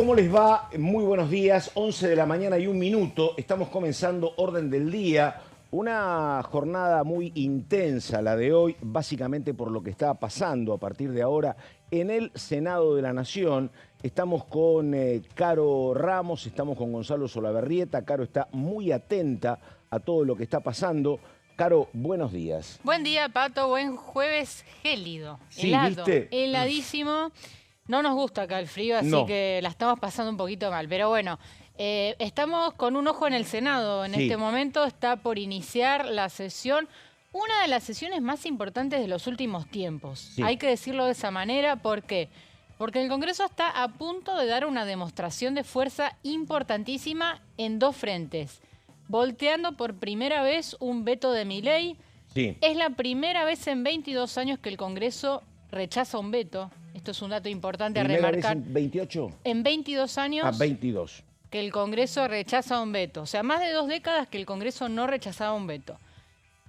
¿Cómo les va? Muy buenos días, 11 de la mañana y un minuto. Estamos comenzando Orden del Día. Una jornada muy intensa la de hoy, básicamente por lo que está pasando a partir de ahora en el Senado de la Nación. Estamos con Caro Ramos, estamos con Gonzalo Solabarrieta. Caro está muy atenta a todo lo que está pasando. Caro, buenos días. Buen día, Pato. Buen jueves gélido. Sí, Helado, ¿viste? heladísimo. No nos gusta acá el frío, así No. que la estamos pasando un poquito mal. Pero bueno, estamos con un ojo en el Senado. En Sí. este momento está por iniciar la sesión, una de las sesiones más importantes de los últimos tiempos. Sí. Hay que decirlo de esa manera. ¿Por qué? Porque el Congreso está a punto de dar una demostración de fuerza importantísima en dos frentes. Volteando por primera vez un veto de Milei. Sí. Es la primera vez en 22 años que el Congreso rechaza un veto. Esto es un dato importante a ¿Primera remarcar. vez en 28? En 22 años 22. que el Congreso rechaza un veto. O sea, más de 2 décadas que el Congreso no rechazaba un veto.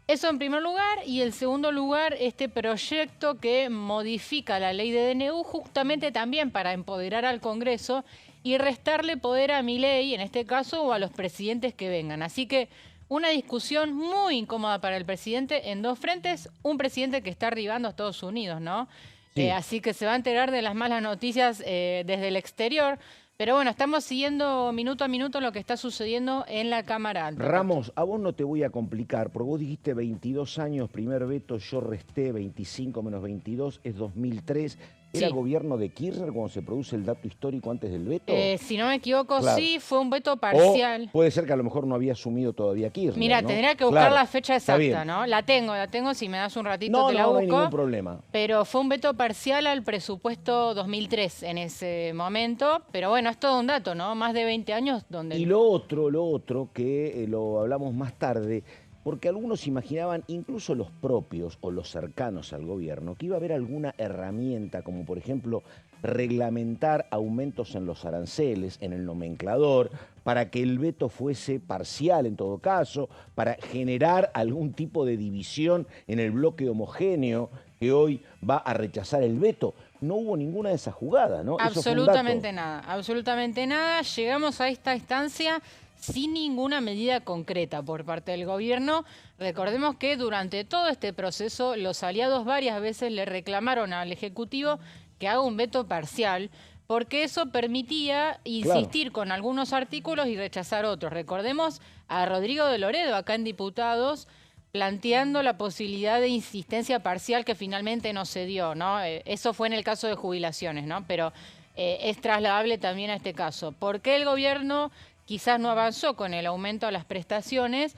Eso en primer lugar. Y en segundo lugar, este proyecto que modifica la ley de DNU justamente también para empoderar al Congreso y restarle poder a Milei, en este caso, o a los presidentes que vengan. Así que una discusión muy incómoda para el presidente en dos frentes. Un presidente que está arribando a Estados Unidos, ¿no? Sí. Así que se va a enterar de las malas noticias desde el exterior. Pero bueno, estamos siguiendo minuto a minuto lo que está sucediendo en la Cámara Alta. Ramos, a vos no te voy a complicar, porque vos dijiste 22 años, primer veto, yo resté 25 menos 22, es 2003. ¿Era Sí. gobierno de Kirchner cuando se produce el dato histórico antes del veto? Si no me equivoco, Claro. sí, fue un veto O parcial. puede ser que a lo mejor no había asumido todavía Kirchner, Mira, ¿no? tendría que buscar Claro, la fecha está exacta, bien. ¿no? La tengo, si me das un ratito No, te la no, no busco. hay ningún problema. Pero fue un veto parcial al presupuesto 2003 en ese momento. Pero bueno, es todo un dato, ¿no? Más de 20 años donde... Y lo otro que lo hablamos más tarde, porque algunos imaginaban, incluso los propios o los cercanos al gobierno, que iba a haber alguna herramienta, como por ejemplo reglamentar aumentos en los aranceles, en el nomenclador, para que el veto fuese parcial en todo caso, para generar algún tipo de división en el bloque homogéneo que hoy va a rechazar el veto. No hubo ninguna de esas jugadas, ¿no? Eso fue un dato. Absolutamente nada, absolutamente nada. Llegamos a esta instancia sin ninguna medida concreta por parte del gobierno. Recordemos que durante todo este proceso los aliados varias veces le reclamaron al Ejecutivo que haga un veto parcial, porque eso permitía insistir con algunos artículos y rechazar otros. Recordemos a Rodrigo de Loredo, acá en Diputados, planteando la posibilidad de insistencia parcial que finalmente no se dio, ¿no? Eso fue en el caso de jubilaciones, ¿no? Pero es trasladable también a este caso. ¿Por qué el gobierno quizás no avanzó con el aumento a las prestaciones,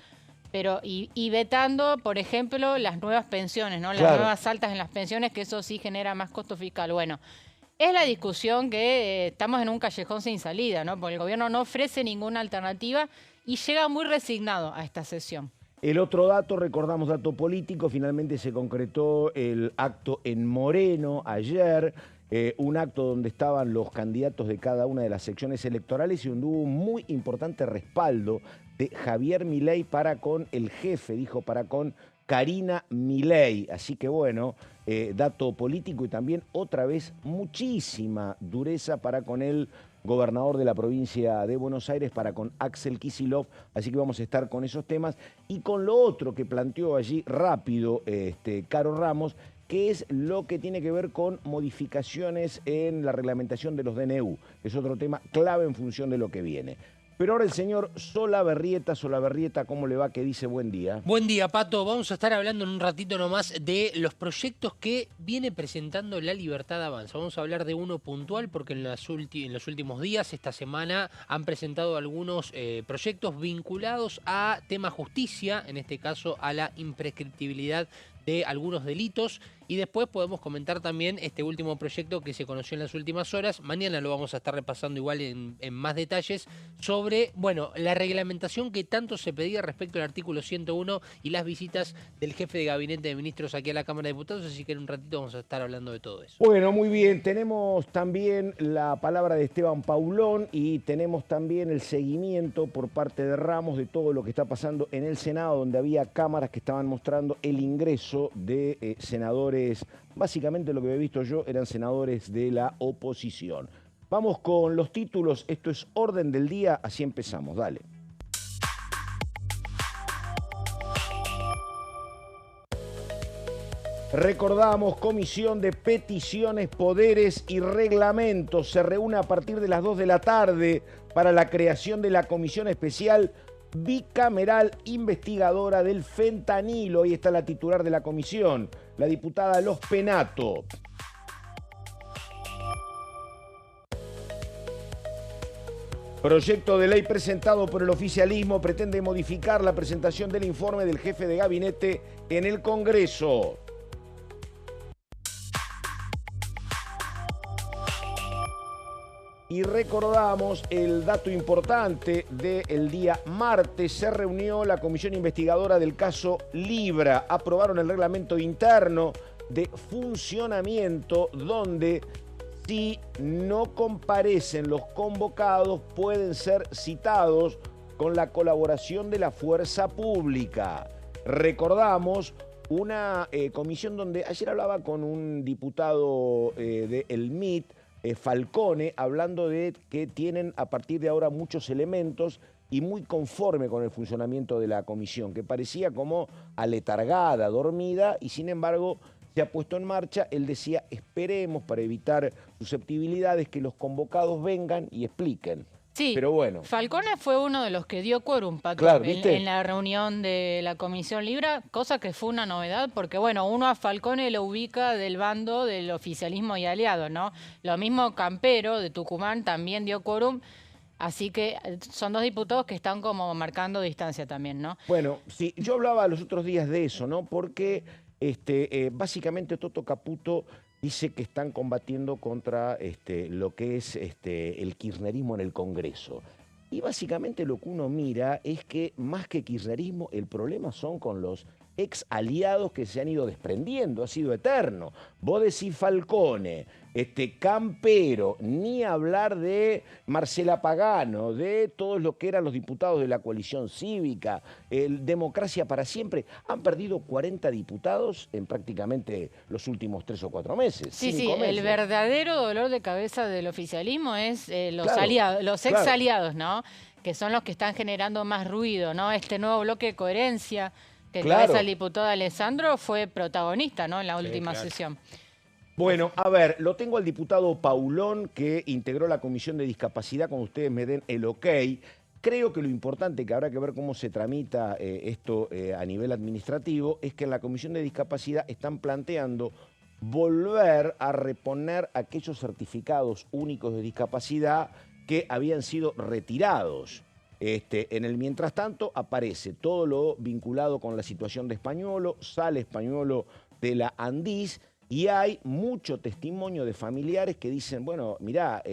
pero y vetando, por ejemplo, las nuevas pensiones, ¿no? Las nuevas altas en las pensiones, que eso sí genera más costo fiscal? Bueno, es la discusión que estamos en un callejón sin salida, ¿no? Porque el gobierno no ofrece ninguna alternativa y llega muy resignado a esta sesión. El otro dato, recordamos dato político, finalmente se concretó el acto en Moreno ayer, un acto donde estaban los candidatos de cada una de las secciones electorales y donde hubo un muy importante respaldo de Javier Milei para con el jefe, dijo, para con Karina Milei. Así que bueno, dato político y también otra vez muchísima dureza para con el gobernador de la provincia de Buenos Aires, para con Axel Kicillof. Así que vamos a estar con esos temas y con lo otro que planteó allí rápido Caro Ramos, que es lo que tiene que ver con modificaciones en la reglamentación de los DNU. Es otro tema clave en función de lo que viene. Pero ahora el señor Solabarrieta, ¿cómo le va? Que dice buen día. Buen día, Pato. Vamos a estar hablando en un ratito nomás de los proyectos que viene presentando La Libertad Avanza. Vamos a hablar de uno puntual porque en los últimos días, esta semana, han presentado algunos proyectos vinculados a tema justicia, en este caso a la imprescriptibilidad de algunos delitos. Y después podemos comentar también este último proyecto que se conoció en las últimas horas. Mañana lo vamos a estar repasando igual en más detalles sobre, bueno, la reglamentación que tanto se pedía respecto al artículo 101 y las visitas del jefe de gabinete de ministros aquí a la Cámara de Diputados. Así que en un ratito vamos a estar hablando de todo eso. Bueno, muy bien. Tenemos también la palabra de Esteban Paulón y tenemos también el seguimiento por parte de Ramos de todo lo que está pasando en el Senado, donde había cámaras que estaban mostrando el ingreso de senadores. Básicamente lo que he visto yo eran senadores de la oposición. Vamos con los títulos, esto es Orden del Día, así empezamos, dale. Recordamos, Comisión de Peticiones, Poderes y Reglamentos se reúne a partir de las 2 de la tarde para la creación de la Comisión Especial Bicameral Investigadora del Fentanilo. Ahí está la titular de la comisión, la diputada Los Penato. Proyecto de ley presentado por el oficialismo pretende modificar la presentación del informe del jefe de gabinete en el Congreso. Y recordamos el dato importante del día martes. Se reunió la comisión investigadora del caso Libra. Aprobaron el reglamento interno de funcionamiento donde si no comparecen los convocados pueden ser citados con la colaboración de la fuerza pública. Recordamos una comisión donde ayer hablaba con un diputado del MIT, Falcone, hablando de que tienen a partir de ahora muchos elementos y muy conforme con el funcionamiento de la comisión, que parecía como aletargada, dormida, y sin embargo se ha puesto en marcha. Él decía, esperemos para evitar susceptibilidades que los convocados vengan y expliquen. Sí, pero bueno. Falcone fue uno de los que dio quórum, Pato, claro, en la reunión de la Comisión Libra, cosa que fue una novedad, porque bueno, uno a Falcone lo ubica del bando del oficialismo y aliado, ¿no? Lo mismo Campero, de Tucumán, también dio quórum, así que son dos diputados que están como marcando distancia también, ¿no? Bueno, sí, yo hablaba los otros días de eso, ¿no? Porque básicamente Toto Caputo dice que están combatiendo contra lo que es el kirchnerismo en el Congreso. Y básicamente lo que uno mira es que más que kirchnerismo, el problema son con los ex aliados que se han ido desprendiendo, ha sido eterno. Vos decís Falcone, Campero, ni hablar de Marcela Pagano, de todos los que eran los diputados de la coalición cívica, Democracia para Siempre. Han perdido 40 diputados en prácticamente los últimos 3 o 4 meses. Sí, 5 meses. El verdadero dolor de cabeza del oficialismo es los Claro, aliados, los ex claro. aliados, ¿no? Que son los que están generando más ruido, ¿no? Este nuevo bloque de coherencia que Claro. encabeza el diputado Alessandro fue protagonista, ¿no? En la última sesión. Bueno, a ver, lo tengo al diputado Paulón, que integró la Comisión de Discapacidad, cuando ustedes me den el ok. Creo que lo importante, que habrá que ver cómo se tramita esto a nivel administrativo, es que en la Comisión de Discapacidad están planteando volver a reponer aquellos certificados únicos de discapacidad que habían sido retirados. En el mientras tanto aparece todo lo vinculado con la situación de Españolo, sale Españolo de la Andis y hay mucho testimonio de familiares que dicen, bueno, mirá,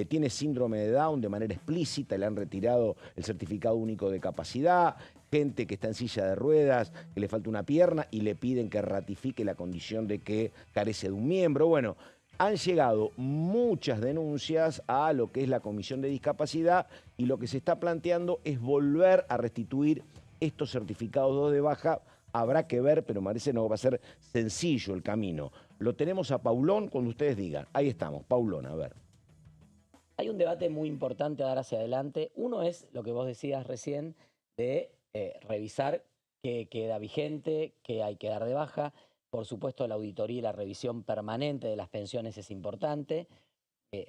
tiene síndrome de Down de manera explícita, le han retirado el certificado único de capacidad, gente que está en silla de ruedas, que le falta una pierna y le piden que ratifique la condición de que carece de un miembro. Bueno, han llegado muchas denuncias a lo que es la Comisión de Discapacidad y lo que se está planteando es volver a restituir estos certificados de baja. Habrá que ver, pero me parece no va a ser sencillo el camino. Lo tenemos a Paulón cuando ustedes digan. Ahí estamos, Paulón, a ver. Hay un debate muy importante a dar hacia adelante. Uno es lo que vos decías recién de revisar qué queda vigente, qué hay que dar de baja. Por supuesto, la auditoría y la revisión permanente de las pensiones es importante,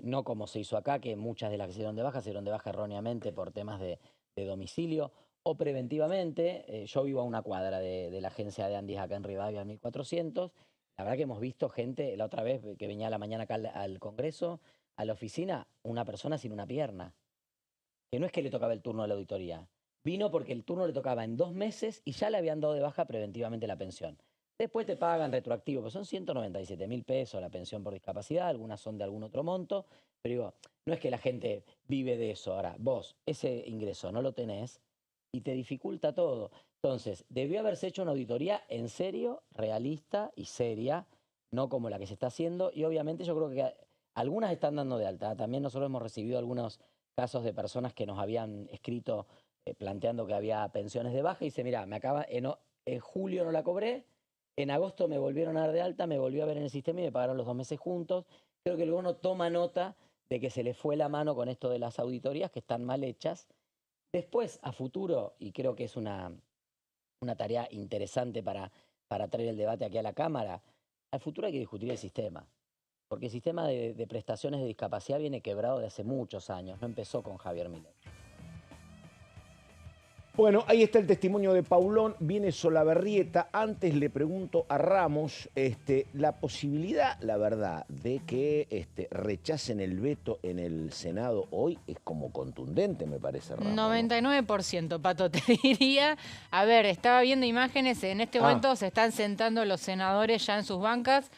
no como se hizo acá, que muchas de las que se dieron de baja erróneamente por temas de domicilio o preventivamente. Yo vivo a una cuadra de la agencia de Andis acá en Rivadavia, 1400. La verdad que hemos visto gente, la otra vez que venía a la mañana acá al Congreso, a la oficina, una persona sin una pierna, que no es que le tocaba el turno de la auditoría, vino porque el turno le tocaba en 2 meses y ya le habían dado de baja preventivamente la pensión. Después te pagan retroactivo, pues son 197.000 pesos la pensión por discapacidad, algunas son de algún otro monto, pero digo, no es que la gente vive de eso. Ahora, vos ese ingreso no lo tenés y te dificulta todo. Entonces, debió haberse hecho una auditoría en serio, realista y seria, no como la que se está haciendo, y obviamente yo creo que algunas están dando de alta. También nosotros hemos recibido algunos casos de personas que nos habían escrito planteando que había pensiones de baja y dice, mira, en julio no la cobré, en agosto me volvieron a dar de alta, me volvió a ver en el sistema y me pagaron los 2 meses juntos. Creo que el gobierno toma nota de que se le fue la mano con esto de las auditorías que están mal hechas. Después, a futuro, y creo que es una tarea interesante para traer el debate aquí a la Cámara, al futuro hay que discutir el sistema. Porque el sistema de prestaciones de discapacidad viene quebrado de hace muchos años, no empezó con Javier Milei. Bueno, ahí está el testimonio de Paulón, viene Solabarrieta. Antes le pregunto a Ramos la posibilidad, la verdad, de que rechacen el veto en el Senado hoy es como contundente, me parece, Ramos. 99%, Pato, te diría. A ver, estaba viendo imágenes, en este momento se están sentando los senadores ya en sus bancas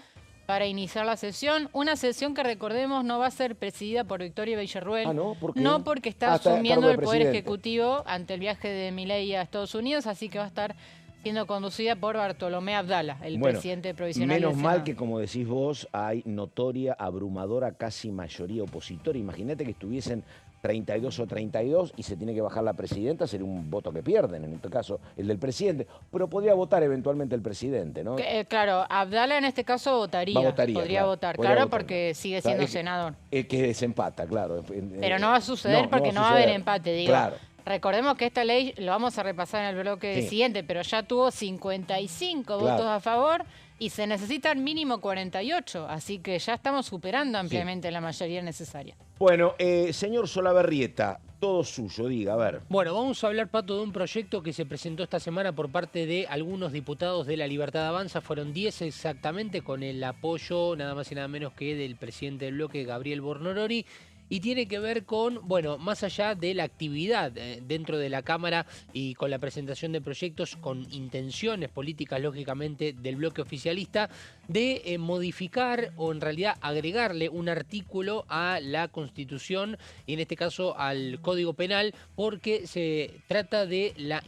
para iniciar la sesión. Una sesión que, recordemos, no va a ser presidida por Victoria Villarruel. ¿No? ¿Por qué? No, porque está está a asumiendo cargo de el Poder presidente. Ejecutivo ante el viaje de Milei a Estados Unidos, así que va a estar siendo conducida por Bartolomé Abdala, el presidente provisional Menos del mal Senado. que, como decís vos, hay notoria, abrumadora, casi mayoría opositora. Imagínate que estuviesen 32 o 32 y se tiene que bajar la presidenta, sería un voto que pierden, en este caso el del presidente, pero podría votar eventualmente el presidente, ¿no? Claro, Abdala en este caso votaría, podría votar, porque sigue siendo senador. El que desempata, claro. Pero no va a suceder porque no va a haber empate, digo. Claro. Recordemos que esta ley, lo vamos a repasar en el bloque siguiente, pero ya tuvo 55 votos a favor y se necesitan mínimo 48, así que ya estamos superando ampliamente la mayoría necesaria. Bueno, señor Solabarrieta, todo suyo, diga, a ver. Bueno, vamos a hablar, Pato, de un proyecto que se presentó esta semana por parte de algunos diputados de La Libertad Avanza. Fueron 10 exactamente, con el apoyo nada más y nada menos que del presidente del bloque, Gabriel Bornorori. Y tiene que ver con, bueno, más allá de la actividad dentro de la Cámara y con la presentación de proyectos con intenciones políticas, lógicamente, del bloque oficialista, de modificar o en realidad agregarle un artículo a la Constitución y en este caso al Código Penal, porque se trata de la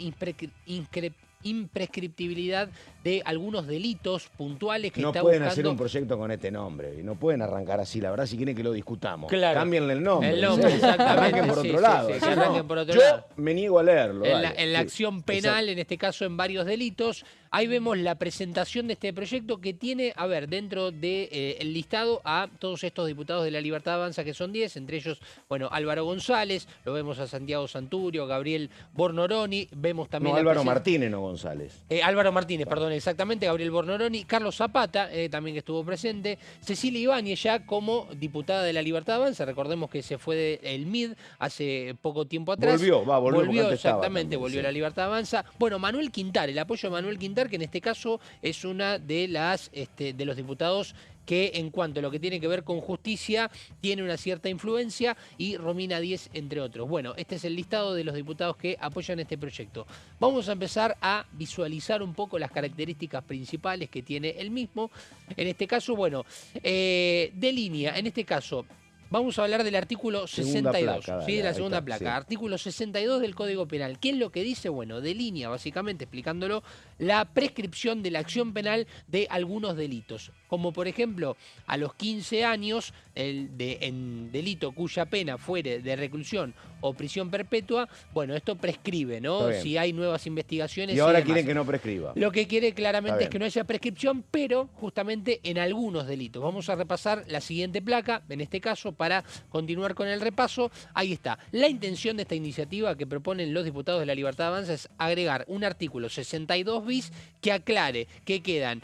imprescriptibilidad de algunos delitos puntuales que no está pueden buscando... hacer un proyecto con este nombre, y no pueden arrancar así, la verdad, si quieren que lo discutamos. Claro. Cámbienle el nombre. El nombre, exactamente. Arranquen por Sí, otro sí, lado. sí, así que no. arranquen por otro Yo lado. me niego a leerlo. En la acción penal, en este caso en varios delitos, ahí vemos la presentación de este proyecto que tiene, a ver, dentro del listado a todos estos diputados de La Libertad Avanza, que son 10, entre ellos, bueno, Álvaro González, lo vemos a Santiago Santurio, Gabriel Bornoroni, vemos también... No, Álvaro Martínez, no González. Álvaro Martínez, perdón, exactamente, Gabriel Bornoroni, Carlos Zapata, también que estuvo presente, Cecilia Ibáñez ya como diputada de La Libertad Avanza, recordemos que se fue del MID hace poco tiempo atrás. Volvió exactamente, volvió a La Libertad Avanza. Bueno, Manuel Quintar, el apoyo de Manuel Quintar, que en este caso es una de las de los diputados que en cuanto a lo que tiene que ver con justicia tiene una cierta influencia, y Romina Díez, entre otros. Bueno, este es el listado de los diputados que apoyan este proyecto. Vamos a empezar a visualizar un poco las características principales que tiene el mismo. En este caso, bueno, delinea, en este caso... Vamos a hablar del artículo 62, placa, ¿sí? De la segunda está, placa. sí. Artículo 62 del Código Penal. ¿Qué es lo que dice? Bueno, delinea, básicamente, explicándolo, la prescripción de la acción penal de algunos delitos. Como, por ejemplo, a los 15 años, en delito cuya pena fuere de reclusión o prisión perpetua, bueno, esto prescribe, ¿no? Si hay nuevas investigaciones. Y ahora demás. quieren que no prescriba. Lo que quiere claramente es que no haya prescripción, pero justamente en algunos delitos. Vamos a repasar la siguiente placa, en este caso, para continuar con el repaso. Ahí está. La intención de esta iniciativa que proponen los diputados de La Libertad Avanza es agregar un artículo 62 bis que aclare que quedan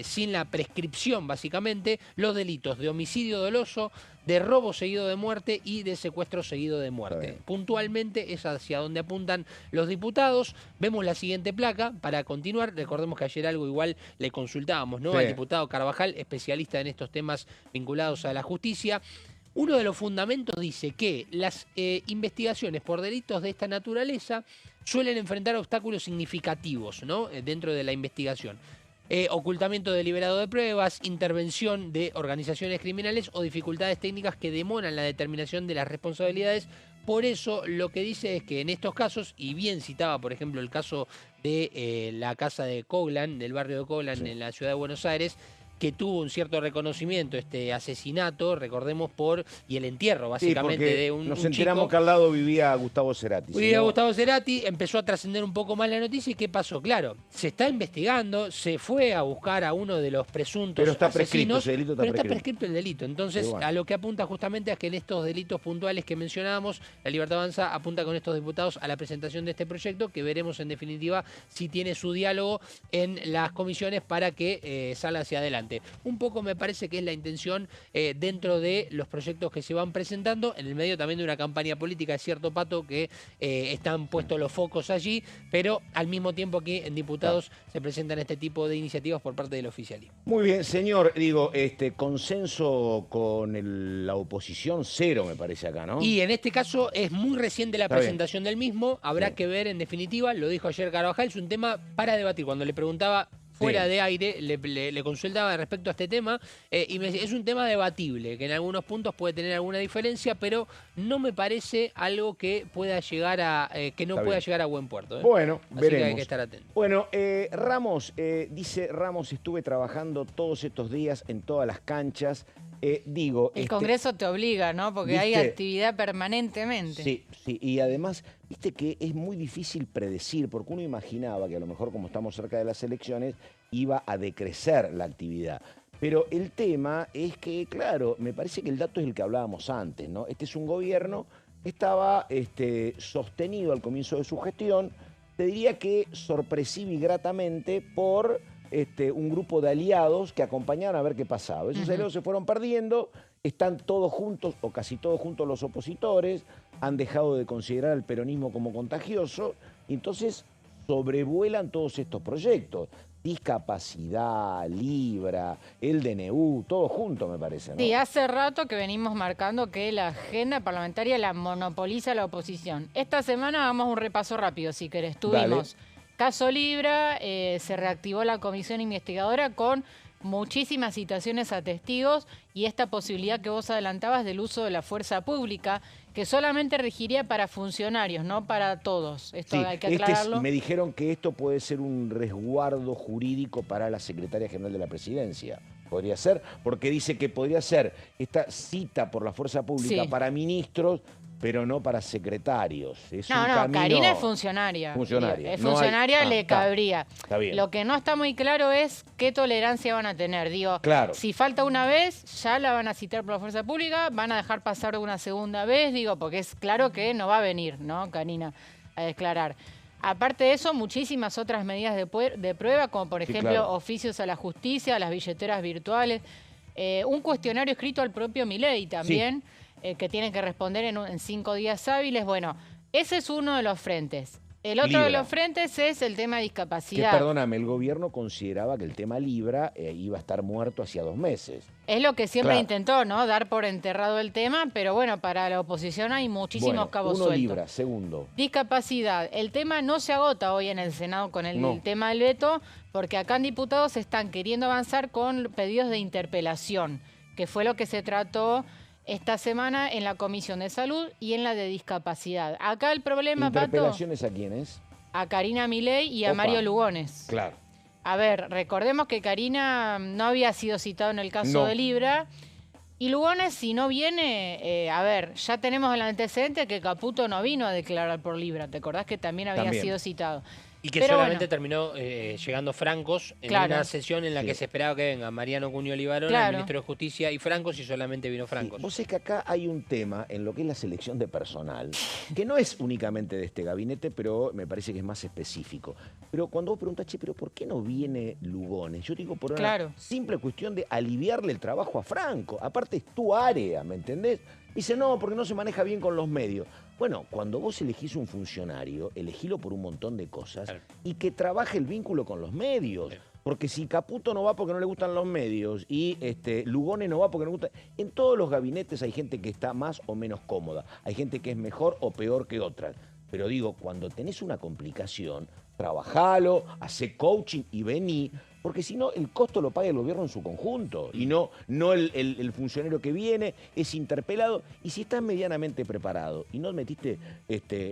sin la prescripción, básicamente, los delitos de homicidio doloso, de robo seguido de muerte y de secuestro seguido de muerte. Puntualmente es hacia donde apuntan los diputados. Vemos la siguiente placa para continuar. Recordemos que ayer algo igual le consultábamos, ¿no? Al diputado Carvajal, especialista en estos temas vinculados a la justicia. Uno de los fundamentos dice que las investigaciones por delitos de esta naturaleza suelen enfrentar obstáculos significativos, ¿no? Dentro de la investigación. Ocultamiento deliberado de pruebas, intervención de organizaciones criminales o dificultades técnicas que demoran la determinación de las responsabilidades. Por eso lo que dice es que en estos casos, y bien citaba por ejemplo el caso de la casa de Coglan, del barrio de Coglan en la ciudad de Buenos Aires, que tuvo un cierto reconocimiento este asesinato, recordemos y el entierro Sí, básicamente porque de un nos un enteramos chico. que al lado vivía Gustavo Cerati. Hoy si día no- Gustavo Cerati, empezó a trascender un poco más la noticia. ¿Y qué pasó? Claro, se está investigando, se fue a buscar a uno de los presuntos Pero está prescrito, asesinos, ese delito está pero está prescrito. prescrito el delito. Entonces, Sí, bueno. a lo que apunta justamente es que en estos delitos puntuales que mencionábamos, la Libertad Avanza apunta con estos diputados a la presentación de este proyecto, que veremos en definitiva si tiene su diálogo en las comisiones para que salga hacia adelante. Un poco me parece que es la intención dentro de los proyectos que se van presentando, en el medio también de una campaña política, es cierto, Pato, que están puestos los focos allí, pero al mismo tiempo que en diputados se presentan este tipo de iniciativas por parte del oficialismo. Muy bien, señor. Digo, consenso con la oposición, cero me parece acá, ¿no? Y en este caso es muy reciente la Está bien. presentación del mismo, habrá Bien. que ver en definitiva, lo dijo ayer Carvajal, es un tema para debatir. Cuando le preguntaba fuera Sí. de aire, le consultaba respecto a este tema, y me decía, es un tema debatible, que en algunos puntos puede tener alguna diferencia, pero no me parece algo que pueda llegar a, que no Está pueda bien. llegar a buen puerto. Bueno, Así veremos. que hay que estar atento. Bueno, Ramos, dice Ramos, estuve trabajando todos estos días en todas las canchas. El Congreso te obliga, ¿no? Porque hay ¿viste? actividad permanentemente. Sí, sí, y además, viste que es muy difícil predecir, porque uno imaginaba que a lo mejor como estamos cerca de las elecciones, iba a decrecer la actividad. Pero el tema es que, claro, me parece que el dato es el que hablábamos antes, ¿no? Este es un gobierno que estaba sostenido al comienzo de su gestión, te diría que sorpresivo y gratamente por un grupo de aliados que acompañaron a ver qué pasaba. Esos aliados se fueron perdiendo, están todos juntos o casi todos juntos los opositores, han dejado de considerar al peronismo como contagioso, y entonces sobrevuelan todos estos proyectos. Discapacidad, Libra, el DNU, todo junto me parece, ¿no? Sí, hace rato que venimos marcando que la agenda parlamentaria la monopoliza la oposición. Esta semana vamos a un repaso rápido, si querés. Tuvimos caso Libra, se reactivó la comisión investigadora con muchísimas citaciones a testigos y esta posibilidad que vos adelantabas del uso de la fuerza pública, que solamente regiría para funcionarios, no para todos. Esto Sí, hay que aclararlo. me dijeron que esto puede ser un resguardo jurídico para la secretaria general de la presidencia. Podría ser, porque dice que podría ser esta cita por la fuerza pública Sí. para ministros, pero no para secretarios. Es No, un no, camino... Karina es funcionaria. Funcionaria. Es No hay- funcionaria, le está. cabría. Está bien. Lo que no está muy claro es qué tolerancia van a tener. Digo, Claro. si falta una vez, ya la van a citar por la fuerza pública, van a dejar pasar una segunda vez, digo, porque es claro que no va a venir, ¿no, Karina, a declarar? Aparte de eso, muchísimas otras medidas de prueba, como por Sí, ejemplo claro. oficios a la justicia, a las billeteras virtuales, un cuestionario escrito al propio Milei también, que tienen que responder en 5 días hábiles. Bueno, ese es uno de los frentes. El otro de Libra. los frentes es el tema de Que, discapacidad. perdóname, el gobierno consideraba que el tema Libra iba a estar muerto hacía 2 meses. Es lo que siempre Claro. intentó, ¿no? Dar por enterrado el tema, pero bueno, para la oposición hay muchísimos Bueno, cabos uno sueltos. Libra, segundo. Discapacidad. El tema no se agota hoy en el Senado con el No. tema del veto, porque acá en diputados están queriendo avanzar con pedidos de interpelación, que fue lo que se trató esta semana en la Comisión de Salud y en la de Discapacidad. Acá el problema, Pato, ¿Interpelaciones a quiénes? a Karina Milei y a Opa. Mario Lugones. Claro. A ver, recordemos que Karina no había sido citado en el caso No. de Libra. Y Lugones, si no viene, a ver, ya tenemos el antecedente que Caputo no vino a declarar por Libra. ¿Te acordás que también había También. sido citado? Y que Pero solamente bueno. terminó llegando Francos en Claro. una sesión en la Sí. que se esperaba que venga Mariano Cuño Olivarona, Claro. el ministro de Justicia, y Francos, y solamente vino Sí, Francos. vos sabés que acá hay un tema en lo que es la selección de personal, que no es únicamente de este gabinete, pero me parece que es más específico. Pero cuando vos preguntás, che, pero ¿por qué no viene Lugones? Yo digo por una Claro. simple cuestión de aliviarle el trabajo a Franco. Aparte es tu área, ¿me entendés? Dice, no, porque no se maneja bien con los medios. Bueno, cuando vos elegís un funcionario, elegilo por un montón de cosas Claro. y que trabaje el vínculo con los medios. Sí. Porque si Caputo no va porque no le gustan los medios y Lugones no va porque no le gusta... En todos los gabinetes hay gente que está más o menos cómoda. Hay gente que es mejor o peor que otras. Pero digo, cuando tenés una complicación, trabajalo, hacé coaching y vení, porque si no el costo lo paga el gobierno en su conjunto y no el funcionario que viene, es interpelado. Y si estás medianamente preparado y no metiste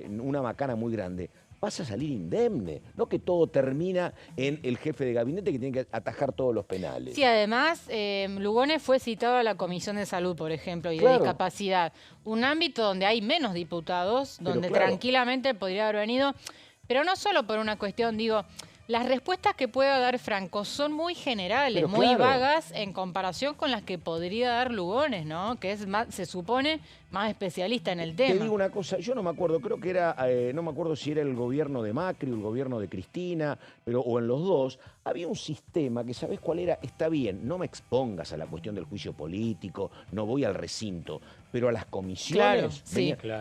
una macana muy grande, vas a salir indemne, no que todo termina en el jefe de gabinete que tiene que atajar todos los penales. Sí, además, Lugones fue citado a la Comisión de Salud, por ejemplo, y de Discapacidad, un ámbito donde hay menos diputados, donde tranquilamente podría haber venido, pero no solo por una cuestión, digo, las respuestas que pueda dar Franco son muy generales, muy vagas en comparación con las que podría dar Lugones, ¿no? Que es más, se supone, más especialista en el tema. Te digo una cosa, yo no me acuerdo, creo que era, no me acuerdo si era el gobierno de Macri o el gobierno de Cristina, o en los dos, había un sistema que, ¿sabés cuál era? Está bien, no me expongas a la cuestión del juicio político, no voy al recinto, pero a las comisiones,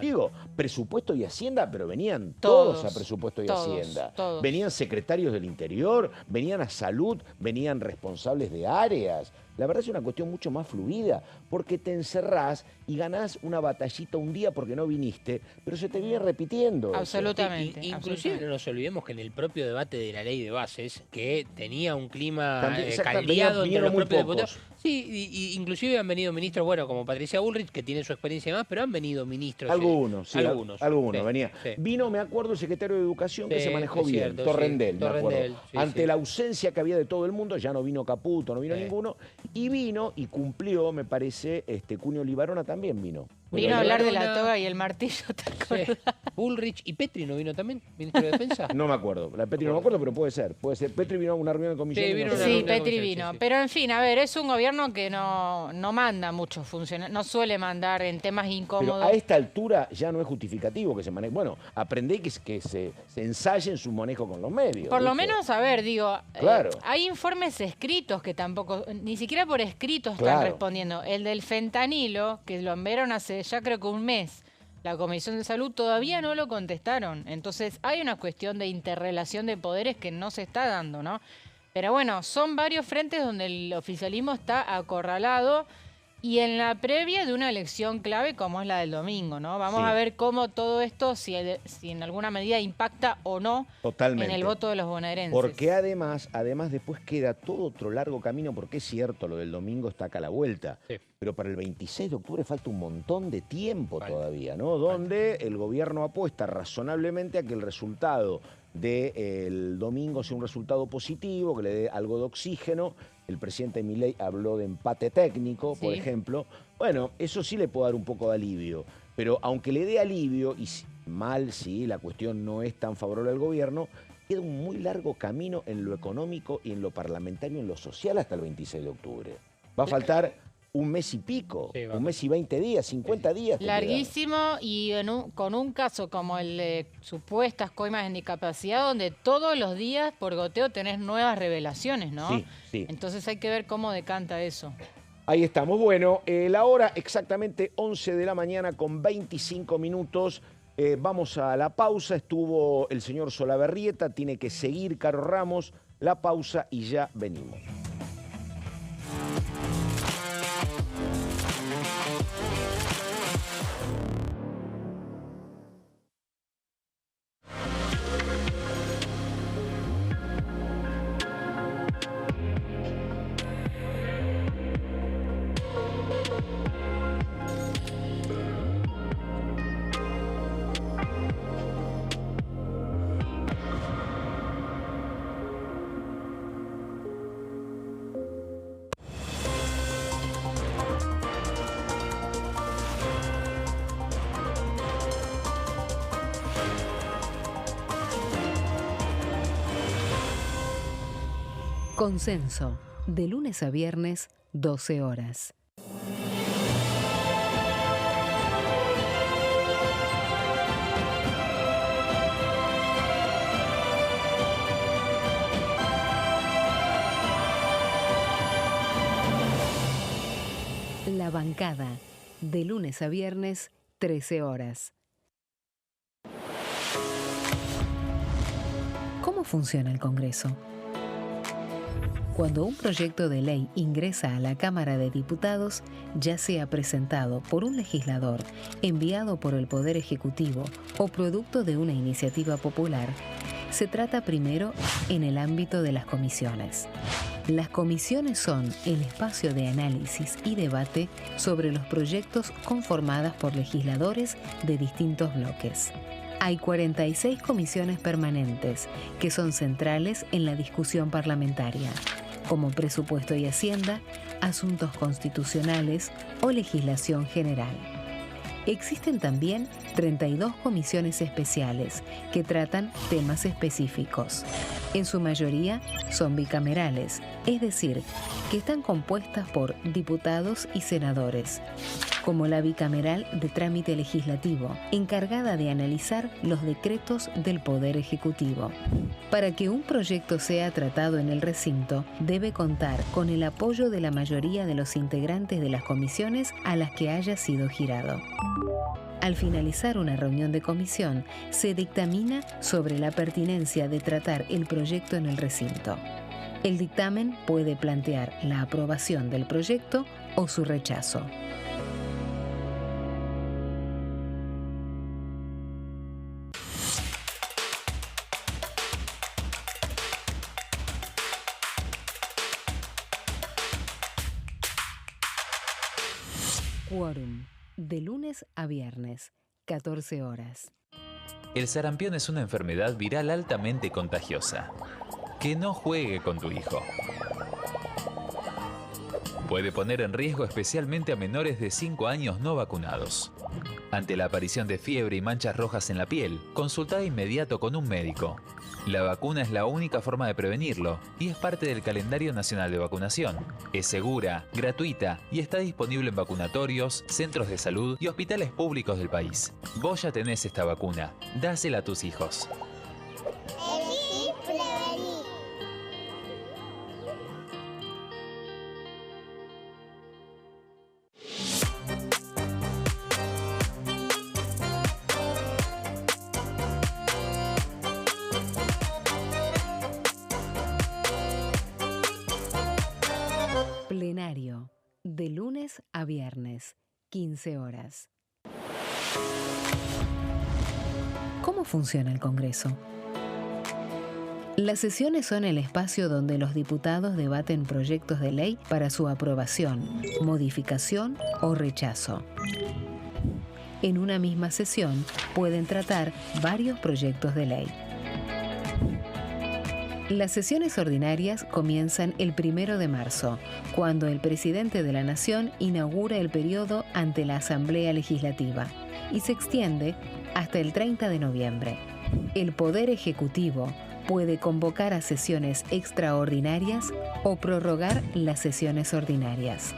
digo, presupuesto y Hacienda, pero venían todos a presupuesto y Hacienda. Venían secretarios del Interior, venían a Salud, venían responsables de áreas. La verdad es una cuestión mucho más fluida, porque te encerrás y ganás una batallita un día porque no viniste, pero se te viene repitiendo. Absolutamente. Inclusive no nos olvidemos que en el propio debate de la ley de bases, que tenía un clima caldeado entre los propios diputados. Sí, inclusive han venido ministros, bueno, como Patricia Bullrich, que tiene su experiencia más, pero han venido ministros. Algunos, sí. Algunos, venía. Sí. Vino, me acuerdo, el secretario de Educación que se manejó bien, Torrendel, me acuerdo. Ante la ausencia que había de todo el mundo, ya no vino Caputo, no vino ninguno, y vino y cumplió, me parece, Cunio Libarona también vino. Vino a hablar de la toga y el martillo, ¿te acuerdas? Bullrich y Petri no vino también, ministro de Defensa. No me acuerdo, la Petri no me acuerdo, pero puede ser. Petri vino a una reunión de comisión. Sí, Petri vino. Pero en fin, a ver, es un gobierno que no manda muchos funcionarios, no suele mandar en temas incómodos. Pero a esta altura ya no es justificativo que se maneje. Bueno, aprendí que se ensaye en su manejo con los medios. Por lo menos, a ver, digo, hay informes escritos que tampoco, ni siquiera por escrito están respondiendo. El del fentanilo, que lo enviaron hace ya creo que un mes, la Comisión de Salud todavía no lo contestaron. Entonces hay una cuestión de interrelación de poderes que no se está dando, ¿no? Pero bueno, son varios frentes donde el oficialismo está acorralado y en la previa de una elección clave como es la del domingo, ¿no? Vamos a ver cómo todo esto, si en alguna medida impacta o no en el voto de los bonaerenses. Porque además después queda todo otro largo camino, porque es cierto, lo del domingo está acá a la vuelta. Sí. Pero para el 26 de octubre falta un montón de tiempo todavía, ¿no? Donde el gobierno apuesta razonablemente a que el resultado del domingo sea un resultado positivo, que le dé algo de oxígeno. El presidente Milei habló de empate técnico, por ejemplo. Bueno, eso sí le puede dar un poco de alivio. Pero aunque le dé alivio, y mal si la cuestión no es tan favorable al gobierno, queda un muy largo camino en lo económico y en lo parlamentario, en lo social hasta el 26 de octubre. Va a faltar un mes y pico, un mes y 20 días, 50 días. Larguísimo y con un caso como el de supuestas coimas en discapacidad, donde todos los días por goteo tenés nuevas revelaciones, ¿no? Sí. Entonces hay que ver cómo decanta eso. Ahí estamos. Bueno, la hora exactamente 11 de la mañana con 25 minutos. Vamos a la pausa. Estuvo el señor Solaberrieta, tiene que seguir Caro Ramos. La pausa y ya venimos. Consenso, de lunes a viernes, 12 horas. La bancada, de lunes a viernes, 13 horas. ¿Cómo funciona el Congreso? Cuando un proyecto de ley ingresa a la Cámara de Diputados, ya sea presentado por un legislador, enviado por el Poder Ejecutivo o producto de una iniciativa popular, se trata primero en el ámbito de las comisiones. Las comisiones son el espacio de análisis y debate sobre los proyectos conformadas por legisladores de distintos bloques. Hay 46 comisiones permanentes que son centrales en la discusión parlamentaria, como Presupuesto y Hacienda, Asuntos Constitucionales o Legislación General. Existen también 32 comisiones especiales que tratan temas específicos. En su mayoría son bicamerales, es decir, que están compuestas por diputados y senadores, como la bicameral de trámite legislativo, encargada de analizar los decretos del Poder Ejecutivo. Para que un proyecto sea tratado en el recinto, debe contar con el apoyo de la mayoría de los integrantes de las comisiones a las que haya sido girado. Al finalizar una reunión de comisión, se dictamina sobre la pertinencia de tratar el proyecto en el recinto. El dictamen puede plantear la aprobación del proyecto o su rechazo. Quórum. De lunes a viernes, 14 horas. El sarampión es una enfermedad viral altamente contagiosa. Que no juegue con tu hijo. Puede poner en riesgo especialmente a menores de 5 años no vacunados. Ante la aparición de fiebre y manchas rojas en la piel, consulta de inmediato con un médico. La vacuna es la única forma de prevenirlo y es parte del calendario nacional de vacunación. Es segura, gratuita y está disponible en vacunatorios, centros de salud y hospitales públicos del país. Vos ya tenés esta vacuna. Dásela a tus hijos. Plenario. De lunes a viernes, 15 horas. ¿Cómo funciona el Congreso? Las sesiones son el espacio donde los diputados debaten proyectos de ley para su aprobación, modificación o rechazo. En una misma sesión pueden tratar varios proyectos de ley. Las sesiones ordinarias comienzan el 1 de marzo, cuando el presidente de la Nación inaugura el periodo ante la Asamblea Legislativa y se extiende hasta el 30 de noviembre. El Poder Ejecutivo puede convocar a sesiones extraordinarias o prorrogar las sesiones ordinarias.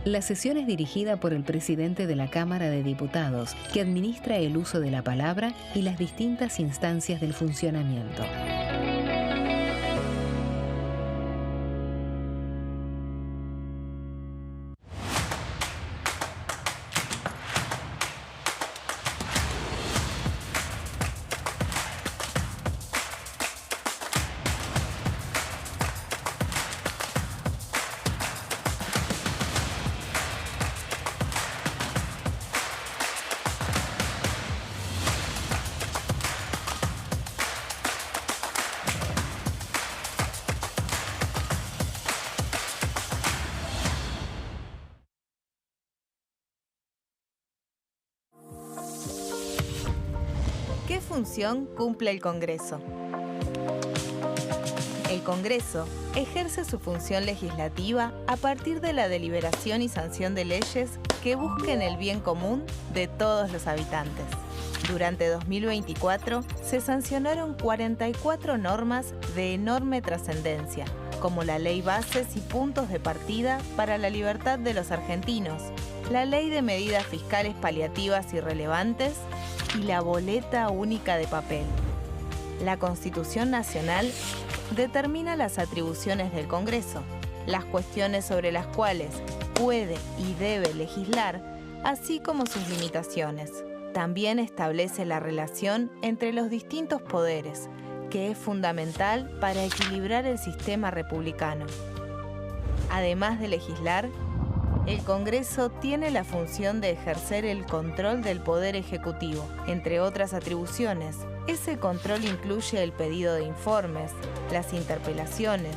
La sesión es dirigida por el presidente de la Cámara de Diputados, que administra el uso de la palabra y las distintas instancias del funcionamiento. ¿Qué función cumple el Congreso? El Congreso ejerce su función legislativa a partir de la deliberación y sanción de leyes que busquen el bien común de todos los habitantes. Durante 2024 se sancionaron 44 normas de enorme trascendencia, como la Ley Bases y Puntos de Partida para la Libertad de los Argentinos, la Ley de Medidas Fiscales Paliativas y Relevantes y la Boleta Única de Papel. La Constitución Nacional determina las atribuciones del Congreso, las cuestiones sobre las cuales puede y debe legislar, así como sus limitaciones. También establece la relación entre los distintos poderes, que es fundamental para equilibrar el sistema republicano. Además de legislar, El Congreso tiene la función de ejercer el control del Poder Ejecutivo, entre otras atribuciones. Ese control incluye el pedido de informes, las interpelaciones,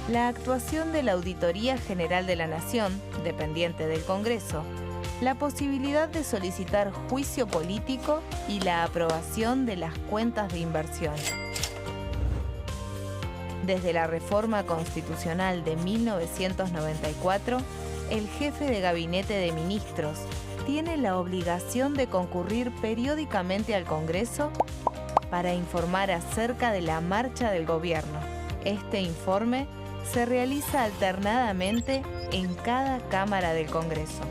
la actuación de la Auditoría General de la Nación, dependiente del Congreso, la posibilidad de solicitar juicio político y la aprobación de las cuentas de inversión. Desde la reforma constitucional de 1994, el jefe de gabinete de ministros tiene la obligación de concurrir periódicamente al Congreso para informar acerca de la marcha del gobierno. Este informe se realiza alternadamente en cada Cámara del Congreso.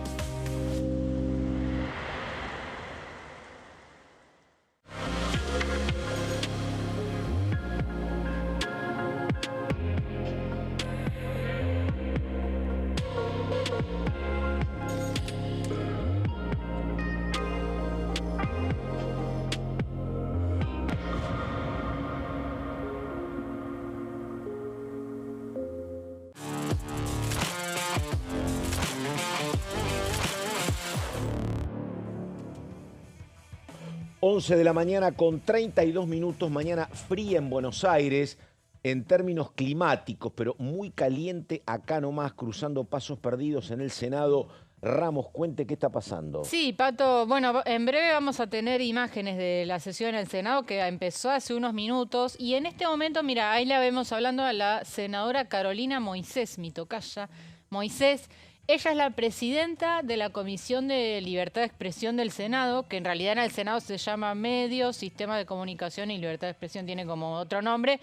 Once de la mañana con 32 minutos, mañana fría en Buenos Aires en términos climáticos, pero muy caliente acá nomás, cruzando pasos perdidos en el Senado. Ramos, cuente qué está pasando. Sí, Pato, bueno, en breve vamos a tener imágenes de la sesión en el Senado que empezó hace unos minutos y en este momento, mira, ahí la vemos hablando a la senadora Carolina Moisés, mi tocaya Moisés. Ella es la presidenta de la Comisión de Libertad de Expresión del Senado, que en realidad en el Senado se llama Medios, Sistema de Comunicación y Libertad de Expresión, tiene como otro nombre,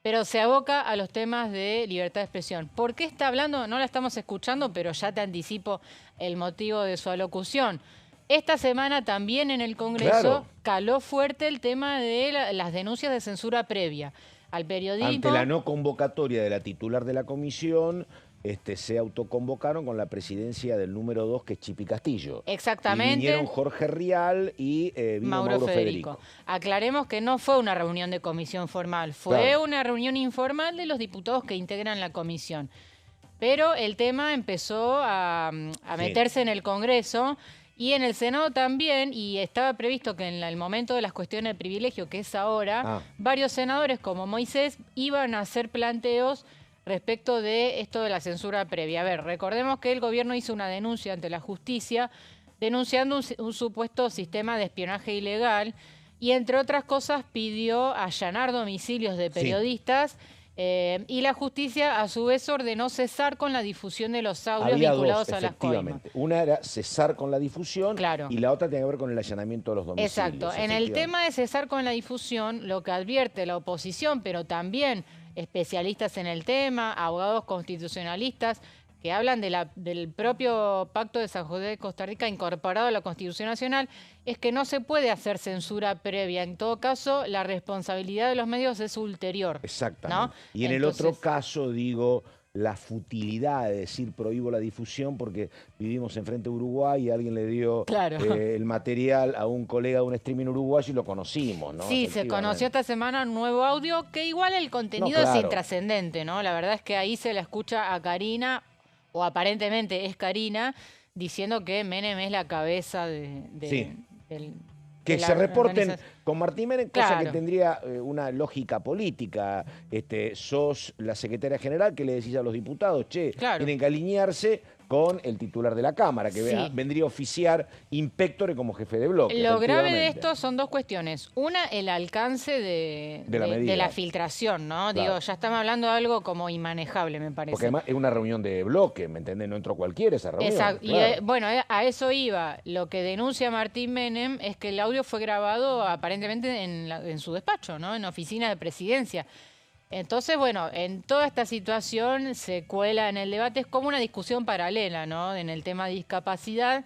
pero se aboca a los temas de libertad de expresión. ¿Por qué está hablando? No la estamos escuchando, pero ya te anticipo el motivo de su alocución. Esta semana también en el Congreso caló fuerte el tema de las denuncias de censura previa al periodismo. Ante la no convocatoria de la titular de la comisión, se autoconvocaron con la presidencia del número 2, que es Chipi Castillo. Exactamente. Y vinieron Jorge Rial y vino Mauro Federico. Aclaremos que no fue una reunión de comisión formal, fue una reunión informal de los diputados que integran la comisión. Pero el tema empezó a meterse en el Congreso y en el Senado también, y estaba previsto que en el momento de las cuestiones de privilegio, que es ahora, varios senadores como Moisés iban a hacer planteos respecto de esto de la censura previa. A ver, recordemos que el gobierno hizo una denuncia ante la justicia denunciando un supuesto sistema de espionaje ilegal y, entre otras cosas, pidió allanar domicilios de periodistas y la justicia, a su vez, ordenó cesar con la difusión de los audios vinculados a las coimas. Una era cesar con la difusión y la otra tiene que ver con el allanamiento de los domicilios. Exacto. En el tema de cesar con la difusión, lo que advierte la oposición, pero también especialistas en el tema, abogados constitucionalistas, que hablan del propio Pacto de San José de Costa Rica incorporado a la Constitución Nacional, es que no se puede hacer censura previa. En todo caso, la responsabilidad de los medios es ulterior. Exactamente. ¿No? Y en el otro caso, digo, la futilidad de decir prohíbo la difusión porque vivimos enfrente de Uruguay y alguien le dio el material a un colega de un streaming uruguayo y lo conocimos, ¿no? Sí, se conoció esta semana un nuevo audio que igual el contenido es intrascendente, ¿no? La verdad es que ahí se la escucha a Karina, o aparentemente es Karina, diciendo que Menem es la cabeza que se reporten con Martín Menem, cosa que tendría una lógica política. Sos la secretaria general, que le decís a los diputados, tienen que alinearse con el titular de la Cámara, que vendría a oficiar in pectore como jefe de bloque. Lo grave de esto son dos cuestiones. Una, el alcance de la filtración, ¿no? Digo, ya estamos hablando de algo como inmanejable, me parece. Porque además es una reunión de bloque, ¿me entendés? No entró cualquiera esa reunión. Exacto. Y bueno, a eso iba. Lo que denuncia Martín Menem es que el audio fue grabado aparentemente en su despacho, ¿no? En oficina de presidencia. Entonces, bueno, en toda esta situación se cuela en el debate, es como una discusión paralela, ¿no? En el tema de discapacidad,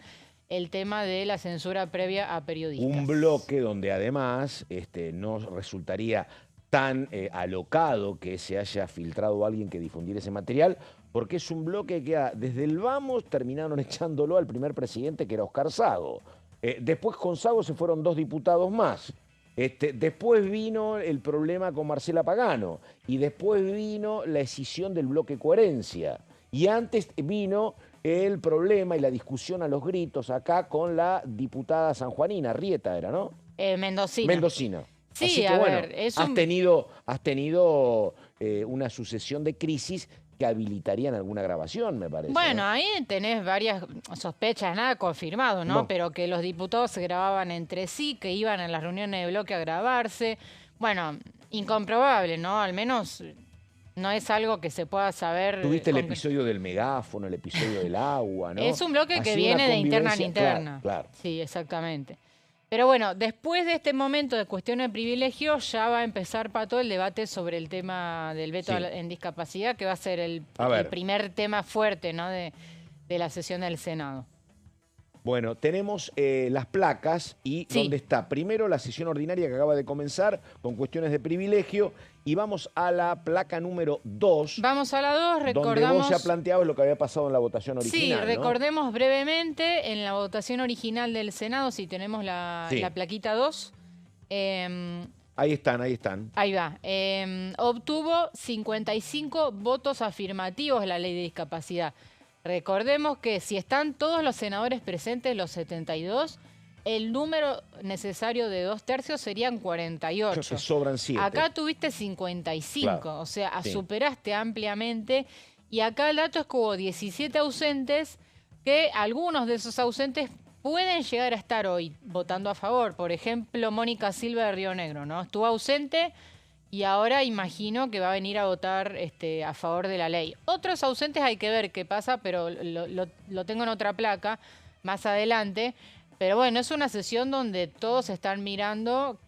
el tema de la censura previa a periodistas. Un bloque donde además no resultaría tan alocado que se haya filtrado a alguien que difundiera ese material, porque es un bloque que desde el vamos terminaron echándolo al primer presidente, que era Oscar Sago. Después con Sago se fueron 2 diputados más. Después vino el problema con Marcela Pagano y después vino la escisión del bloque Coherencia y antes vino el problema y la discusión a los gritos acá con la diputada sanjuanina, Rieta era, ¿no? Mendocina. Mendocina. Sí, Así que, a bueno, ver, es has tenido una sucesión de crisis que habilitarían alguna grabación, me parece. Bueno, ¿no? ahí tenés varias sospechas, nada confirmado, ¿no? No. Pero que los diputados se grababan entre sí, que iban en las reuniones de bloque a grabarse. Bueno, incomprobable, ¿no? Al menos no es algo que se pueda saber. Tuviste el episodio del megáfono, el episodio del agua, ¿no? Es un bloque que Así viene una de interna en convivencia, interna. Claro. Sí, exactamente. Pero bueno, después de este momento de cuestión de privilegio, ya va a empezar, Pato, el debate sobre el tema del veto Sí. en discapacidad, que va a ser el ver. primer tema fuerte, ¿no? de la sesión del Senado. Bueno, tenemos las placas y Sí. donde está primero la sesión ordinaria que acaba de comenzar con cuestiones de privilegio y vamos a la placa número 2. Vamos a la 2, Donde recordamos. vos ya planteabas lo que había pasado en la votación original. Sí, ¿no? recordemos brevemente en la votación original del Senado, si tenemos la plaquita 2. Ahí están. Ahí va. Obtuvo 55 votos afirmativos la ley de discapacidad. Recordemos que si están todos los senadores presentes, los 72, el número necesario de 2/3 serían 48. Creo que sobran 7. Acá tuviste 55, Claro, o sea, sí. superaste ampliamente. Y acá el dato es que hubo 17 ausentes, que algunos de esos ausentes pueden llegar a estar hoy votando a favor. Por ejemplo, Mónica Silva de Río Negro, ¿no? Estuvo ausente y ahora imagino que va a venir a votar a favor de la ley. Otros ausentes hay que ver qué pasa, pero lo tengo en otra placa más adelante. Pero bueno, es una sesión donde todos están mirando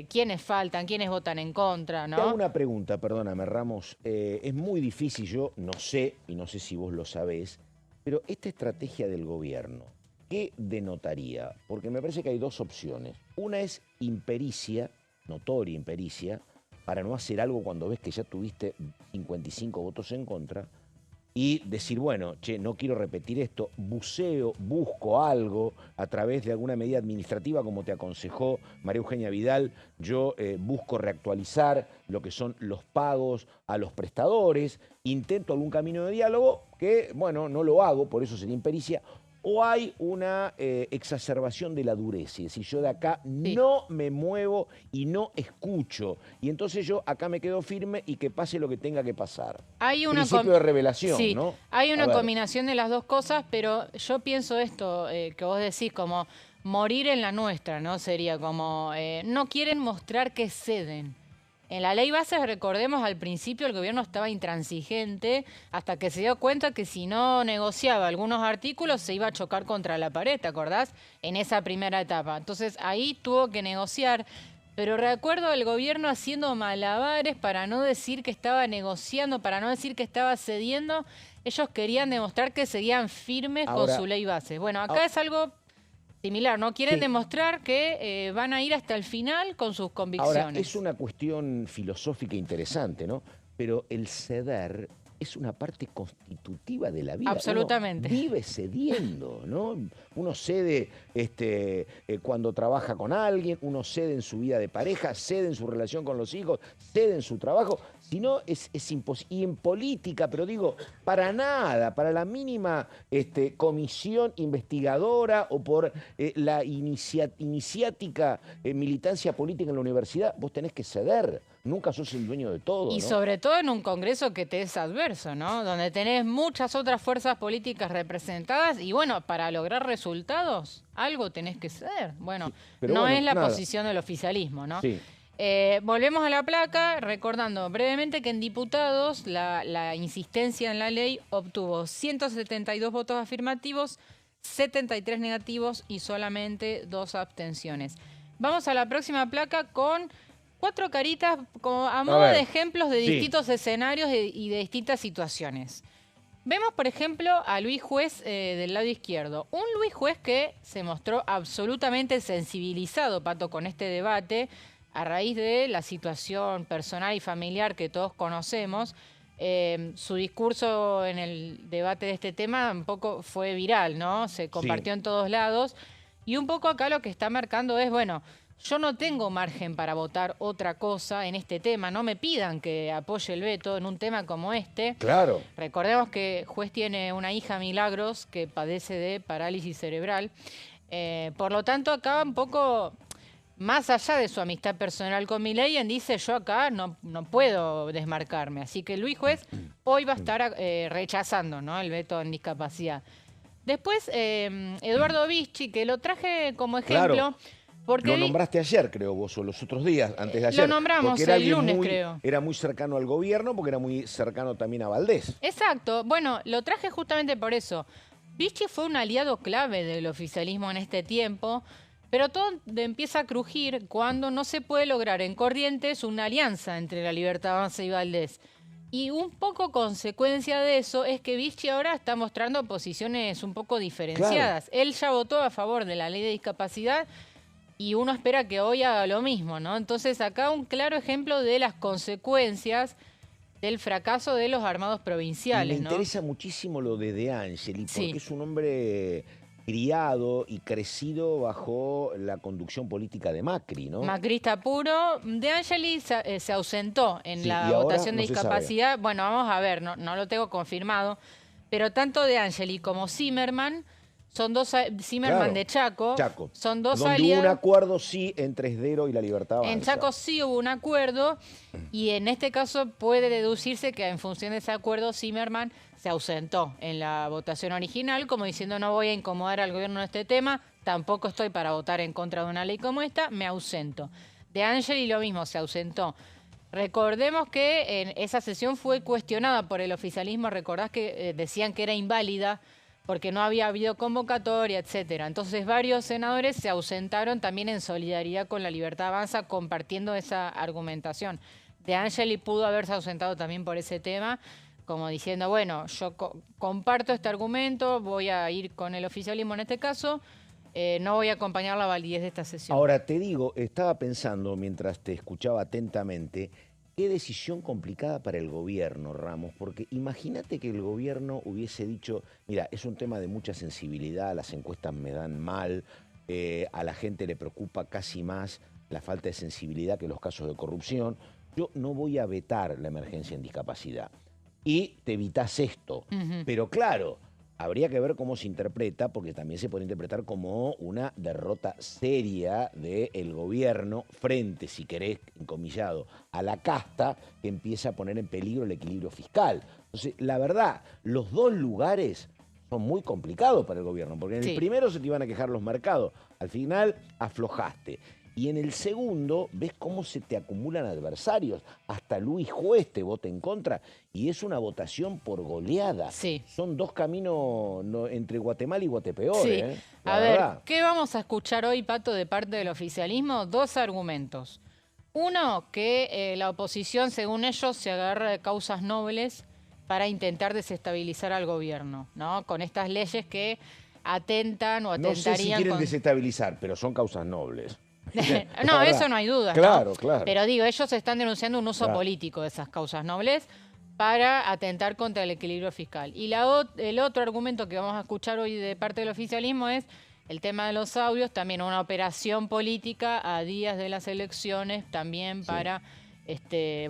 quiénes faltan, quiénes votan en contra, ¿no? Te hago una pregunta, perdóname, Ramos. Es muy difícil, yo no sé, y no sé si vos lo sabés, pero esta estrategia del gobierno, ¿qué denotaría? Porque me parece que hay dos opciones. Una es impericia, notoria impericia, para no hacer algo cuando ves que ya tuviste 55 votos en contra, y decir, bueno, che, no quiero repetir esto, busco algo a través de alguna medida administrativa, como te aconsejó María Eugenia Vidal, yo busco reactualizar lo que son los pagos a los prestadores, intento algún camino de diálogo que, bueno, no lo hago, por eso sería impericia, o hay una exacerbación de la dureza, es decir, yo de acá no me muevo y no escucho, y entonces yo acá me quedo firme y que pase lo que tenga que pasar. Hay una principio de revelación, sí, ¿no? Hay una combinación de las dos cosas, pero yo pienso esto que vos decís, como morir en la nuestra, ¿no? Sería como, no quieren mostrar que ceden. En la ley base, recordemos, al principio el gobierno estaba intransigente hasta que se dio cuenta que si no negociaba algunos artículos se iba a chocar contra la pared, ¿te acordás? En esa primera etapa. Entonces ahí tuvo que negociar, pero recuerdo al gobierno haciendo malabares para no decir que estaba negociando, para no decir que estaba cediendo. Ellos querían demostrar que seguían firmes con su ley base. Bueno, acá es algo similar, ¿no? Quieren demostrar que van a ir hasta el final con sus convicciones. Ahora, es una cuestión filosófica interesante, ¿no? Pero el ceder es una parte constitutiva de la vida. Absolutamente. Uno vive cediendo, ¿no? Uno cede cuando trabaja con alguien, uno cede en su vida de pareja, cede en su relación con los hijos, cede en su trabajo. Si no, es imposible. Y en política, pero digo, para nada, para la mínima comisión investigadora o por la iniciática militancia política en la universidad, vos tenés que ceder. Nunca sos el dueño de todo, Y ¿no? sobre todo en un Congreso que te es adverso, ¿no? Donde tenés muchas otras fuerzas políticas representadas y bueno, para lograr resultados, algo tenés que ceder. Bueno, Sí, no bueno, es la nada. posición del oficialismo, ¿no? Sí. Volvemos a la placa, recordando brevemente que en diputados la insistencia en la ley obtuvo 172 votos afirmativos, 73 negativos y solamente 2 abstenciones. Vamos a la próxima placa con 4 caritas como a modo de ejemplos de distintos escenarios y de distintas situaciones. Vemos, por ejemplo, a Luis Juez del lado izquierdo. Un Luis Juez que se mostró absolutamente sensibilizado, Pato, con este debate a raíz de la situación personal y familiar que todos conocemos. Su discurso en el debate de este tema un poco fue viral, ¿no? Se compartió en todos lados. Y un poco acá lo que está marcando es, bueno, yo no tengo margen para votar otra cosa en este tema. No me pidan que apoye el veto en un tema como este. Claro. Recordemos que el juez tiene una hija, Milagros, que padece de parálisis cerebral. Por lo tanto, acá un poco, más allá de su amistad personal con Milei, dice, yo acá no puedo desmarcarme. Así que Luis Juez hoy va a estar rechazando, ¿no?, el veto en discapacidad. Después, Eduardo Vicchi, que lo traje como ejemplo... Claro. Porque lo nombraste ayer, creo vos, o los otros días, antes de ayer. Lo nombramos el lunes, creo. Era muy cercano al gobierno, porque era muy cercano también a Valdés. Exacto. Bueno, lo traje justamente por eso. Vicchi fue un aliado clave del oficialismo en este tiempo, pero todo empieza a crujir cuando no se puede lograr en Corrientes una alianza entre la Libertad Avanza y Valdés. Y un poco consecuencia de eso es que Vicchi ahora está mostrando posiciones un poco diferenciadas. Claro. Él ya votó a favor de la ley de discapacidad y uno espera que hoy haga lo mismo, ¿no? Entonces acá un claro ejemplo de las consecuencias del fracaso de los armados provinciales, Me interesa muchísimo lo de Angeli, porque es un hombre criado y crecido bajo la conducción política de Macri, ¿no? Macrista puro. De Angeli se ausentó en la votación de discapacidad. Bueno, vamos a ver, no lo tengo confirmado, pero tanto De Angeli como Zimmerman... Son dos, Zimmerman de Chaco, son dos donde aliados. Hubo un acuerdo sí entre Esdero y la Libertad Avanza. En Chaco sí hubo un acuerdo y en este caso puede deducirse que en función de ese acuerdo Zimmerman se ausentó en la votación original, como diciendo no voy a incomodar al gobierno en este tema, tampoco estoy para votar en contra de una ley como esta, me ausento. De Angeli lo mismo, se ausentó. Recordemos que en esa sesión fue cuestionada por el oficialismo, recordás que decían que era inválida, porque no había habido convocatoria, etcétera. Entonces varios senadores se ausentaron también en solidaridad con la Libertad Avanza, compartiendo esa argumentación. De Angeli pudo haberse ausentado también por ese tema, como diciendo, bueno, yo comparto este argumento, voy a ir con el oficialismo en este caso, no voy a acompañar la validez de esta sesión. Ahora, te digo, estaba pensando mientras te escuchaba atentamente, qué decisión complicada para el gobierno, Ramos, porque imagínate que el gobierno hubiese dicho, mira, es un tema de mucha sensibilidad, las encuestas me dan mal, a la gente le preocupa casi más la falta de sensibilidad que los casos de corrupción, yo no voy a vetar la emergencia en discapacidad. Y te evitás esto. Pero claro, habría que ver cómo se interpreta, porque también se puede interpretar como una derrota seria del gobierno frente, si querés, encomillado, a la casta que empieza a poner en peligro el equilibrio fiscal. Entonces, la verdad, los dos lugares son muy complicados para el gobierno, porque en el primero se te iban a quejar los mercados, al final aflojaste. Y en el segundo, ves cómo se te acumulan adversarios. Hasta Luis Juez te vota en contra. Y es una votación por goleada. Son dos caminos entre Guatemala y Guatepeor. A ver, ¿qué vamos a escuchar hoy, Pato, de parte del oficialismo? Dos argumentos. Uno, que la oposición, según ellos, se agarra de causas nobles para intentar desestabilizar al gobierno, ¿no? Con estas leyes que atentan o atentarían... No sé si quieren desestabilizar, pero son causas nobles. No, eso no hay duda. Claro, ¿no? claro. Pero digo, ellos están denunciando un uso político de esas causas nobles para atentar contra el equilibrio fiscal. Y el otro argumento que vamos a escuchar hoy de parte del oficialismo es el tema de los audios, también una operación política a días de las elecciones, también para,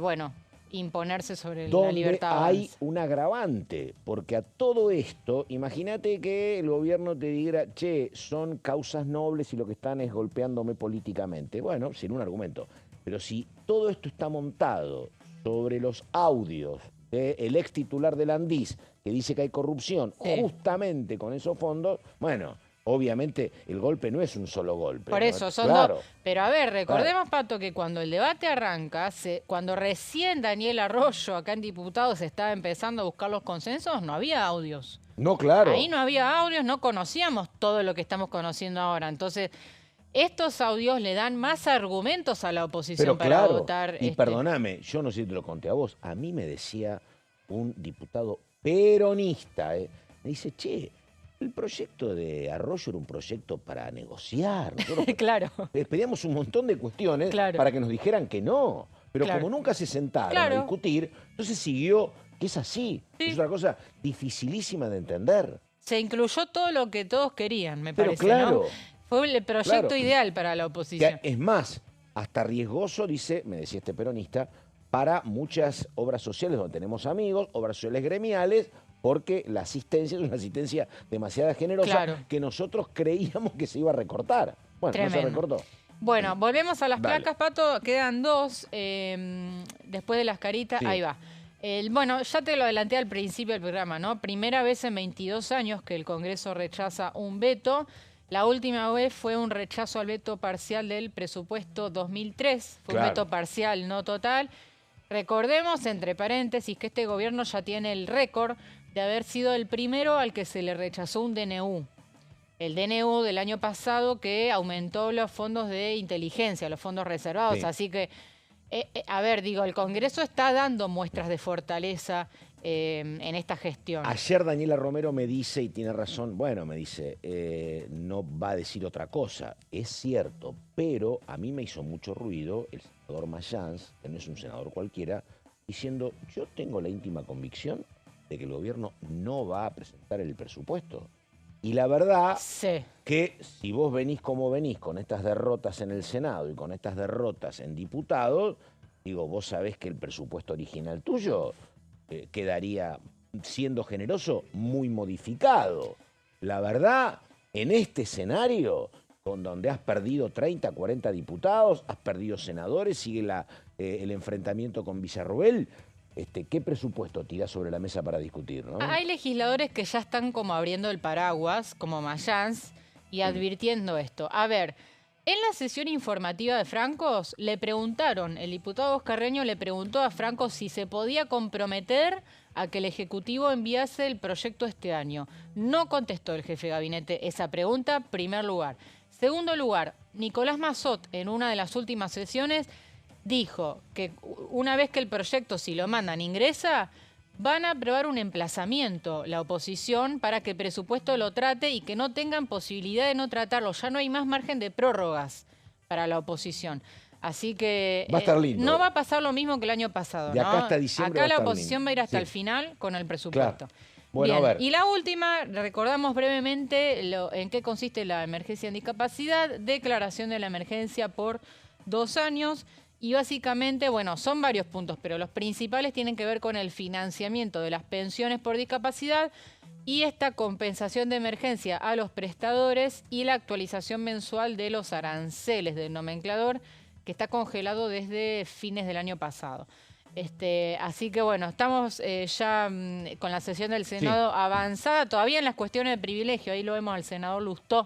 bueno, imponerse sobre la libertad. Hay un agravante, porque a todo esto, imagínate que el gobierno te diga, che, son causas nobles y lo que están es golpeándome políticamente. Bueno, sin un argumento. Pero si todo esto está montado sobre los audios del ex titular del Andís, que dice que hay corrupción, justamente con esos fondos, bueno... Obviamente el golpe no es un solo golpe. Por eso, son dos. Pero a ver, recordemos, Pato, que cuando el debate arranca, cuando recién Daniel Arroyo, acá en Diputados, estaba empezando a buscar los consensos, no había audios. No, claro. Ahí no había audios, no conocíamos todo lo que estamos conociendo ahora. Entonces, estos audios le dan más argumentos a la oposición para votar. Y perdóname, yo no sé si te lo conté a vos, a mí me decía un diputado peronista, me dice, che, el proyecto de Arroyo era un proyecto para negociar. Claro. Pedíamos un montón de cuestiones para que nos dijeran que no. Pero como nunca se sentaron a discutir, entonces siguió que es así. Es una cosa dificilísima de entender. Se incluyó todo lo que todos querían, me parece, claro. ¿no? Fue el proyecto Claro. ideal para la oposición. Que es más, hasta riesgoso, dice, me decía este peronista, para muchas obras sociales donde tenemos amigos, obras sociales gremiales, porque la asistencia es una asistencia demasiado generosa Claro. que nosotros creíamos que se iba a recortar. Bueno, no se Tremendo. recortó. Bueno, volvemos a las Dale. placas, Pato. Quedan dos. Después de las caritas, Sí. ahí va. Bueno, ya te lo adelanté al principio del programa, ¿no? Primera vez en 22 años que el Congreso rechaza un veto. La última vez fue un rechazo al veto parcial del presupuesto 2003. Fue Claro. un veto parcial, no total. Recordemos, entre paréntesis, que este gobierno ya tiene el récord de haber sido el primero al que se le rechazó un DNU. El DNU del año pasado que aumentó los fondos de inteligencia, los fondos reservados. Sí. Así que, a ver, digo, el Congreso está dando muestras de fortaleza en esta gestión. Ayer Daniela Romero me dice, y tiene razón, bueno, me dice, no va a decir otra cosa. Es cierto, pero a mí me hizo mucho ruido el senador Mayans, que no es un senador cualquiera, diciendo, yo tengo la íntima convicción de que el gobierno no va a presentar el presupuesto. Y la verdad Sí. que si vos venís como venís con estas derrotas en el Senado y con estas derrotas en diputados, digo, vos sabés que el presupuesto original tuyo quedaría, siendo generoso, muy modificado. La verdad, en este escenario, con donde has perdido 30, 40 diputados, has perdido senadores, sigue el enfrentamiento con Villarroel, ¿qué presupuesto tirás sobre la mesa para discutir, no? Hay legisladores que ya están como abriendo el paraguas, como Mayans, y advirtiendo esto. A ver, en la sesión informativa de Francos le preguntaron, el diputado Oscarreño le preguntó a Francos si se podía comprometer a que el Ejecutivo enviase el proyecto este año. No contestó el jefe de gabinete esa pregunta, primer lugar. Segundo lugar, Nicolás Massot, en una de las últimas sesiones, dijo que una vez que el proyecto, si lo mandan, ingresa, van a aprobar un emplazamiento, la oposición, para que el presupuesto lo trate y que no tengan posibilidad de no tratarlo. Ya no hay más margen de prórrogas para la oposición. Así que Va a estar lindo. no va a pasar lo mismo que el año pasado. De acá ¿no? hasta diciembre va Acá a la estar oposición lindo. va a ir hasta Sí. el final con el presupuesto. Claro. Bueno, Bien. a ver. Y la última, recordamos brevemente en qué consiste la emergencia en discapacidad, declaración de la emergencia por 2 años. Y básicamente, bueno, son varios puntos, pero los principales tienen que ver con el financiamiento de las pensiones por discapacidad y esta compensación de emergencia a los prestadores y la actualización mensual de los aranceles del nomenclador, que está congelado desde fines del año pasado. Así que bueno, estamos ya con la sesión del Senado avanzada, todavía en las cuestiones de privilegio. Ahí lo vemos al senador Lustó,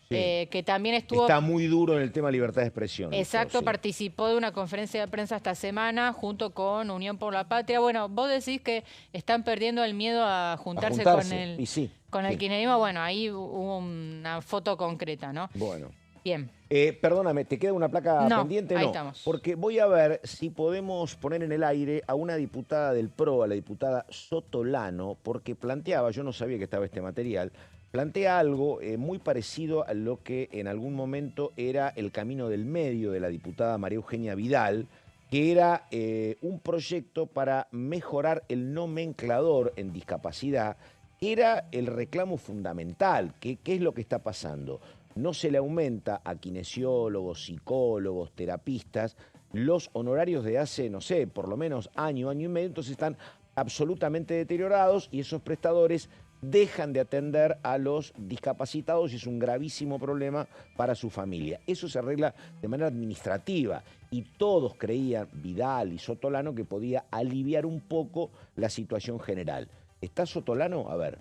Sí. que también estuvo... Está muy duro en el tema de libertad de expresión. Exacto, sí. participó de una conferencia de prensa esta semana junto con Unión por la Patria. Bueno, vos decís que están perdiendo el miedo a juntarse juntarse, y sí, con el sí. kirchnerismo. Bueno, ahí hubo una foto concreta, ¿no? Bueno. Bien. Perdóname, ¿te queda una placa No, pendiente? ahí No, estamos. porque voy a ver si podemos poner en el aire a una diputada del PRO, a la diputada Sotolano, porque planteaba, yo no sabía que estaba este material, plantea algo muy parecido a lo que en algún momento era el camino del medio de la diputada María Eugenia Vidal, que era un proyecto para mejorar el nomenclador en discapacidad, que era el reclamo fundamental. ¿Qué es lo que está pasando? No se le aumenta a kinesiólogos, psicólogos, terapistas los honorarios de hace, no sé, por lo menos año y medio, entonces están absolutamente deteriorados y esos prestadores dejan de atender a los discapacitados y es un gravísimo problema para su familia. Eso se arregla de manera administrativa y todos creían, Vidal y Sotolano, que podía aliviar un poco la situación general. ¿Está Sotolano? A ver.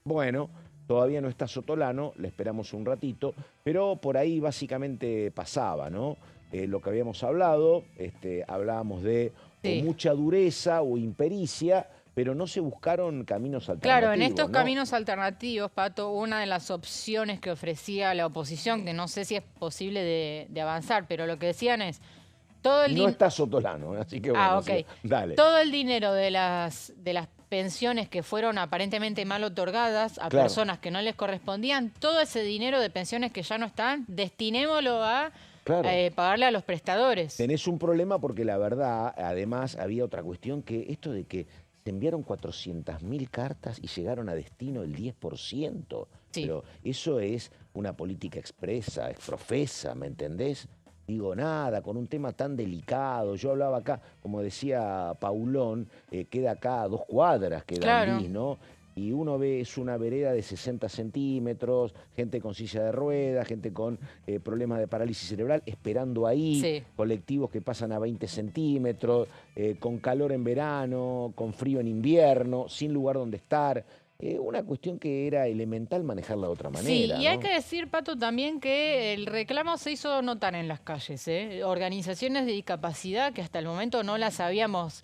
Bueno, todavía no está Sotolano, le esperamos un ratito, pero por ahí básicamente pasaba, ¿no? Lo que habíamos hablado, hablábamos de o mucha dureza o impericia, pero no se buscaron caminos alternativos. Claro, en estos ¿no? caminos alternativos, Pato, una de las opciones que ofrecía la oposición, que no sé si es posible de avanzar, pero lo que decían es... No está Sotolano, así que bueno, ok. sí, dale. Todo el dinero de las pensiones que fueron aparentemente mal otorgadas a personas que no les correspondían, todo ese dinero de pensiones que ya no están, destinémoslo a pagarle a los prestadores. Tenés un problema porque la verdad, además, había otra cuestión, que esto de que se enviaron 400.000 cartas y llegaron a destino el 10%. Sí. Pero eso es una política expresa, exprofesa, ¿me entendés? Digo, nada, con un tema tan delicado. Yo hablaba acá, como decía Paulón, queda acá a 2 cuadras, queda Claro. Anlís, ¿no? Y uno ve, es una vereda de 60 centímetros, gente con silla de ruedas, gente con problemas de parálisis cerebral, esperando ahí, Sí. colectivos que pasan a 20 centímetros, con calor en verano, con frío en invierno, sin lugar donde estar. Una cuestión que era elemental manejarla de otra manera. Sí, y hay ¿no? que decir, Pato, también que el reclamo se hizo notar en las calles, ¿eh? Organizaciones de discapacidad que hasta el momento no las habíamos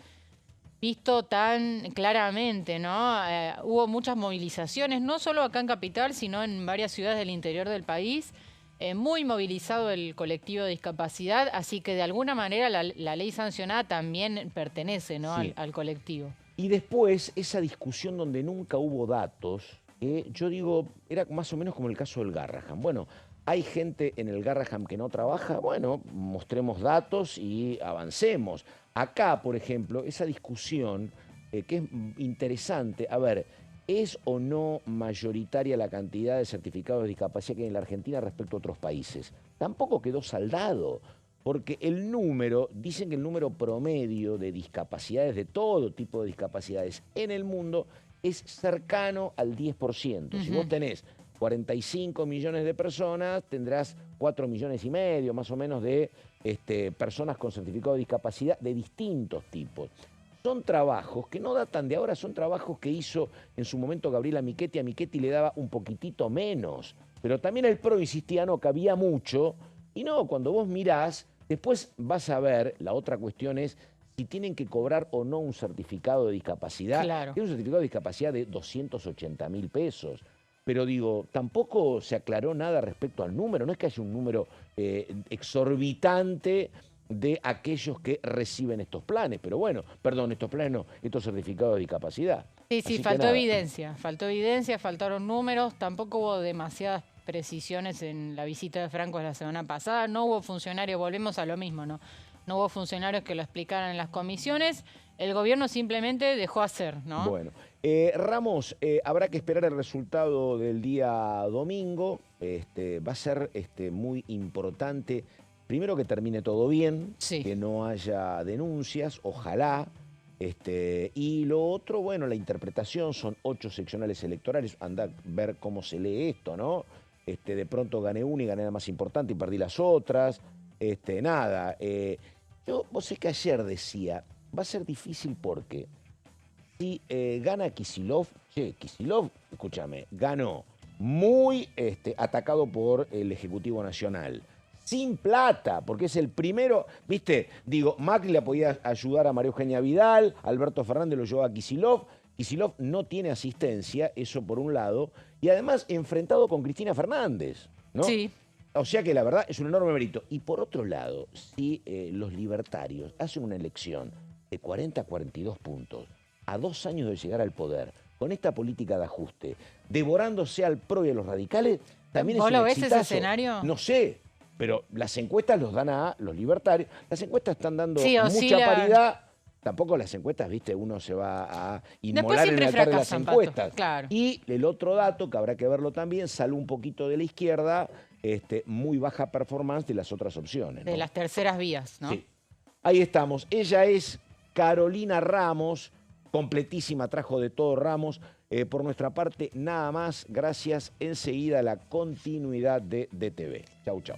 visto tan claramente, ¿no? Hubo muchas movilizaciones, no solo acá en Capital, sino en varias ciudades del interior del país. Muy movilizado el colectivo de discapacidad, así que de alguna manera la ley sancionada también pertenece, ¿no? Sí. al colectivo. Y después, esa discusión donde nunca hubo datos, yo digo, era más o menos como el caso del Garrahan. Bueno, hay gente en el Garrahan que no trabaja, bueno, mostremos datos y avancemos. Acá, por ejemplo, esa discusión que es interesante, a ver, ¿es o no mayoritaria la cantidad de certificados de discapacidad que hay en la Argentina respecto a otros países? Tampoco quedó saldado. Porque el número, dicen que el número promedio de discapacidades, de todo tipo de discapacidades en el mundo, es cercano al 10%. Si vos tenés 45 millones de personas, tendrás 4 millones y medio más o menos de personas con certificado de discapacidad de distintos tipos. Son trabajos que no datan de ahora, son trabajos que hizo en su momento Gabriela Michetti. A Michetti le daba un poquitito menos, pero también el PRO insistía, no, que había mucho. Y no, cuando vos mirás, después vas a ver, la otra cuestión es si tienen que cobrar o no un certificado de discapacidad. Claro. Es un certificado de discapacidad de 280.000 pesos. Pero digo, tampoco se aclaró nada respecto al número. No es que haya un número exorbitante de aquellos que reciben estos planes. Pero bueno, perdón, estos planes no, estos certificados de discapacidad. Sí, Así que faltó nada. evidencia, faltaron números, tampoco hubo demasiadas precisiones en la visita de Franco la semana pasada, no hubo funcionarios, volvemos a lo mismo, ¿no? No hubo funcionarios que lo explicaran en las comisiones, el gobierno simplemente dejó hacer, ¿no? Bueno, Ramos, habrá que esperar el resultado del día domingo. Va a ser muy importante, primero que termine todo bien, Sí. que no haya denuncias, ojalá. Y lo otro, bueno, la interpretación, son 8 seccionales electorales, anda a ver cómo se lee esto, ¿no? De pronto gané una y gané la más importante y perdí las otras. Nada, vos sé que ayer decía, va a ser difícil porque si gana Kicillof, Kicillof, escúchame, ganó muy atacado por el Ejecutivo Nacional. Sin plata, porque es el primero, viste, digo, Macri le podía ayudar a María Eugenia Vidal, Alberto Fernández lo llevó a Kicillof. Kicillof no tiene asistencia, eso por un lado, y además enfrentado con Cristina Fernández, ¿no? Sí. O sea que la verdad es un enorme mérito. Y por otro lado, si los libertarios hacen una elección de 40 a 42 puntos, a 2 años de llegar al poder, con esta política de ajuste, devorándose al PRO y a los radicales, también ¿Vos es un lo ves ese exitazo. escenario? No sé, pero las encuestas los dan a los libertarios. Las encuestas están dando Sí, mucha oscila. paridad. Tampoco las encuestas, viste, uno se va a inmolar en siempre el altar de las fracasan, Pato, encuestas. claro. Y el otro dato, que habrá que verlo también, sale un poquito de la izquierda, muy baja performance de las otras opciones, ¿no? De las terceras vías, ¿no? Sí. Ahí estamos. Ella es Carolina Ramos, completísima, trajo de todo Ramos. Por nuestra parte, nada más. Gracias. Enseguida la continuidad de DTV. Chau, chau.